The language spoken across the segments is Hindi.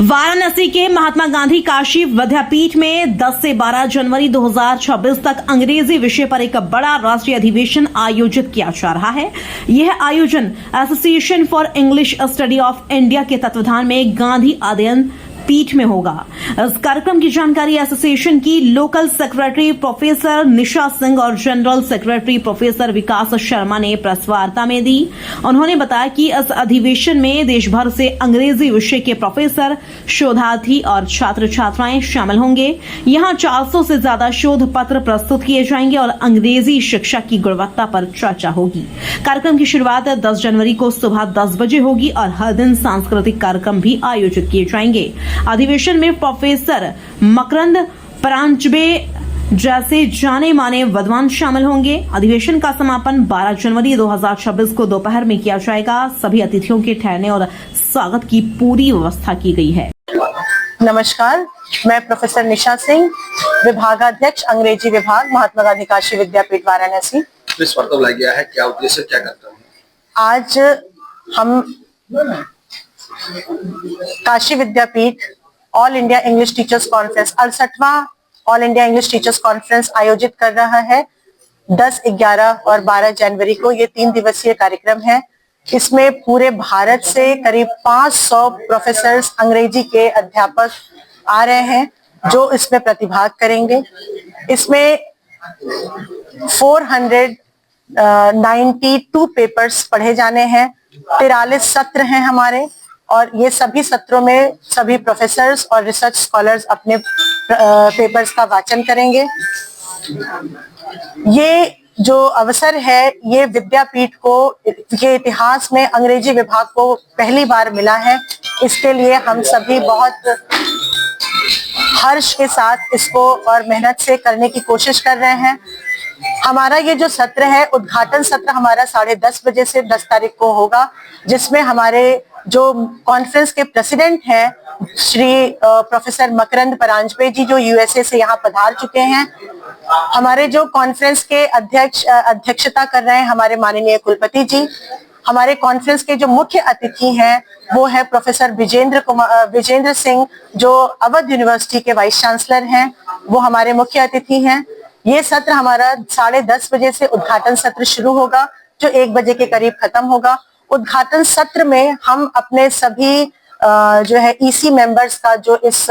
वाराणसी के महात्मा गांधी काशी विद्यापीठ में 10 से 12 जनवरी 2026 तक अंग्रेजी विषय पर एक बड़ा राष्ट्रीय अधिवेशन आयोजित किया जा रहा है। यह आयोजन association for English study of India के तत्वाधान में गांधी अध्ययन पीठ में होगा। इस कार्यक्रम की जानकारी एसोसिएशन की local secretary professor Nisha Singh और जनरल सेक्रेटरी प्रोफेसर विकास शर्मा ने प्रेस वार्ता में दी। उन्होंने बताया कि इस अधिवेशन में देश भर से अंग्रेजी विषय के प्रोफेसर, शोधार्थी और छात्र छात्राएं शामिल होंगे। यहां 400 से ज्यादा शोध पत्र प्रस्तुत किए जाएंगे और अंग्रेजी शिक्षा की गुणवत्ता पर चर्चा होगी। कार्यक्रम की शुरुआत 10 जनवरी को सुबह 10 बजे होगी और हर दिन सांस्कृतिक कार्यक्रम भी आयोजित किए जाएंगे। अधिवेशन में प्रोफेसर मकरंद परांजपे जैसे जाने माने विद्वान शामिल होंगे। अधिवेशन का समापन 12 जनवरी 2026 को दोपहर में किया जाएगा। सभी अतिथियों के ठहरने और स्वागत की पूरी व्यवस्था की गई है। नमस्कार, मैं प्रोफेसर निशा सिंह, विभागाध्यक्ष अंग्रेजी विभाग, महात्मा गांधी काशी विद्यापीठ वाराणसी। इस वार्ता बुलाया गया है, क्या उद्देश्य, क्या करता है? आज हम Kashi Vidyapith all India English teachers conference 68वां all India English teachers conference आयोजित कर रहा है। 10, 11 और 12 जनवरी को ये 3 दिवसीय कार्यक्रम है। इसमें पूरे भारत से करीब 500 प्रोफेसर्स, अंग्रेजी के अध्यापक आ रहे हैं जो इसमें प्रतिभाग करेंगे। इसमें 492 पेपर्स पढ़े जाने हैं। 43 सत्र हैं हमारे और ये सभी सत्रों में सभी प्रोफेसर्स और रिसर्च स्कॉलर्स अपने पेपर्स का वाचन करेंगे। ये जो अवसर है ये विद्यापीठ को के इतिहास में अंग्रेजी विभाग को पहली बार मिला है। इसके लिए हम सभी बहुत हर्ष के साथ इसको और मेहनत से करने की कोशिश कर रहे हैं। हमारा ये जो सत्र है, उद्घाटन सत्र हमारा 10:30 बजे से 10 तारीख को होगा, जिसमें हमारे जो कॉन्फ्रेंस के प्रेसिडेंट हैं श्री प्रोफेसर मकरंद परांजपे जी, जो यूएसए से यहाँ पधार चुके हैं। हमारे जो कॉन्फ्रेंस के अध्यक्षता कर रहे हैं हमारे माननीय कुलपति जी। हमारे कॉन्फ्रेंस के जो मुख्य अतिथि हैं वो है प्रोफेसर विजेंद्र सिंह, जो अवध यूनिवर्सिटी के वाइस चांसलर हैं, वो हमारे मुख्य अतिथि हैं। ये सत्र हमारा 10:30 बजे से उद्घाटन सत्र शुरू होगा, जो 1 बजे के करीब खत्म होगा। उद्घाटन सत्र में हम अपने सभी जो है ईसी मेंबर्स का, जो इस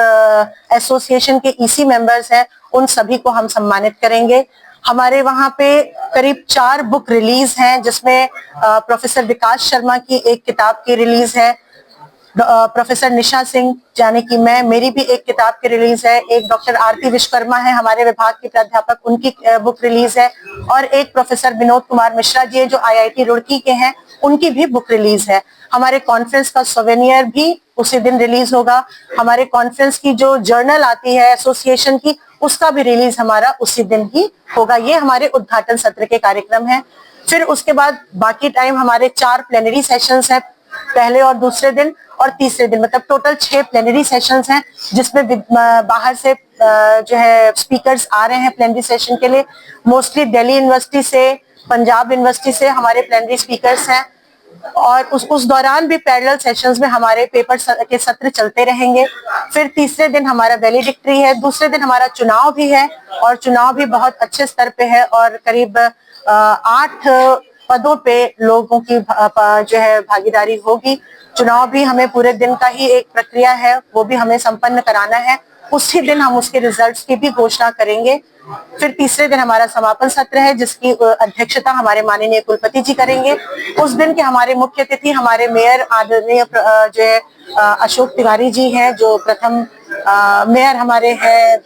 एसोसिएशन के ईसी मेंबर्स हैं, उन सभी को हम सम्मानित करेंगे। हमारे वहाँ पे करीब 4 बुक रिलीज हैं, जिसमें प्रोफेसर विकास शर्मा की एक किताब की रिलीज है, प्रोफेसर निशा सिंह यानी कि मेरी भी एक किताब की रिलीज है, एक डॉक्टर आरती विश्वकर्मा है हमारे विभाग के प्राध्यापक, उनकी बुक रिलीज है, और एक प्रोफेसर विनोद कुमार मिश्रा जी है जो आईआईटी रुड़की के हैं, उनकी भी बुक रिलीज है। हमारे कॉन्फ्रेंस का सोवेनियर भी उसी दिन रिलीज होगा। हमारे कॉन्फ्रेंस की जो जर्नल आती है एसोसिएशन की, उसका भी रिलीज हमारा उसी दिन ही होगा। ये हमारे उद्घाटन सत्र के कार्यक्रम है। फिर उसके बाद बाकी टाइम हमारे 4 प्लेनरी सेशंस हैं, पहले और दूसरे दिन और तीसरे दिन, मतलब टोटल 6 प्लेनरी सेशंस हैं, जिसमें बाहर से जो है स्पीकर्स आ रहे हैं प्लेनरी सेशन के लिए। मोस्टली दिल्ली यूनिवर्सिटी से, पंजाब यूनिवर्सिटी से हमारे प्लेनरी स्पीकर्स हैं, और उस दौरान भी पैरेलल सेशंस में हमारे पेपर के सत्र चलते रहेंगे। फिर तीसरे दिन हमारा वैलिडिक्ट्री है, दूसरे दिन हमारा चुनाव भी है, और चुनाव भी बहुत अच्छे स्तर पे है, और करीब 8 पदों पे लोगों की जो है भागीदारी होगी। चुनाव भी हमें पूरे दिन का ही एक प्रक्रिया है, वो भी हमें संपन्न कराना है। उसी दिन हम उसके रिजल्ट्स की भी घोषणा करेंगे। फिर तीसरे दिन हमारा समापन सत्र है, जिसकी अध्यक्षता हमारे माननीय कुलपति जी करेंगे। उस दिन के हमारे मुख्य अतिथि हमारे मेयर आदरणीय जो है अशोक तिवारी जी हैं, जो प्रथम मेयर हमारे हैं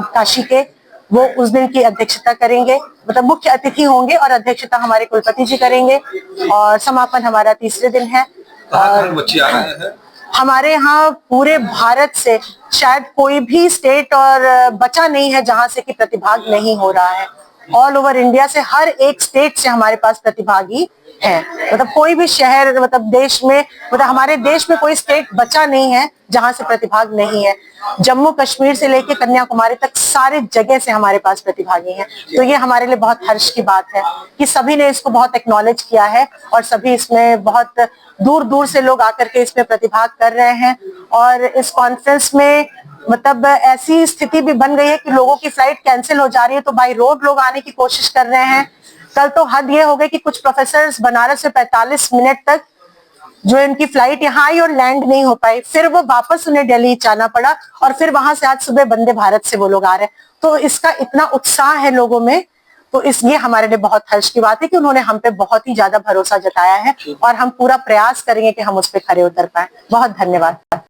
काशी के, वो उस दिन की अध्यक्षता करेंगे, मतलब मुख्य अतिथि होंगे, और अध्यक्षता हमारे कुलपति जी करेंगे। और समापन हमारा तीसरे दिन है। बच्चे आ रहे हैं हमारे यहाँ पूरे भारत से, शायद कोई भी स्टेट और बचा नहीं है जहां से कि प्रतिभाग नहीं हो रहा है। ऑल ओवर इंडिया से, हर एक स्टेट से हमारे पास प्रतिभागी है। मतलब कोई भी शहर, मतलब देश में, मतलब हमारे देश में कोई स्टेट बचा नहीं है जहां से प्रतिभाग नहीं है। जम्मू कश्मीर से लेकर कन्याकुमारी तक सारे जगह से हमारे पास प्रतिभागी हैं। तो ये हमारे लिए बहुत हर्ष की बात है कि सभी ने इसको बहुत एक्नॉलेज किया है और सभी इसमें बहुत दूर दूर से लोग आकर के इसमें प्रतिभाग कर रहे हैं। और इस कॉन्फ्रेंस में मतलब ऐसी स्थिति भी बन गई है कि लोगों की फ्लाइट कैंसिल हो जा रही है, तो बाई रोड लोग आने की कोशिश कर रहे हैं। कल तो हद ये हो गई कि कुछ प्रोफेसर्स बनारस से 45 मिनट तक जो इनकी फ्लाइट यहाँ आई और लैंड नहीं हो पाई, फिर वो वापस उन्हें दिल्ली जाना पड़ा और फिर वहां से आज सुबह वंदे भारत से वो लोग आ रहे हैं। तो इसका इतना उत्साह है लोगों में, तो ये हमारे लिए बहुत हर्ष की बात है कि उन्होंने हम पे बहुत ही ज्यादा भरोसा जताया है और हम पूरा प्रयास करेंगे कि हम उस पर खरे उतर पाए। बहुत धन्यवाद।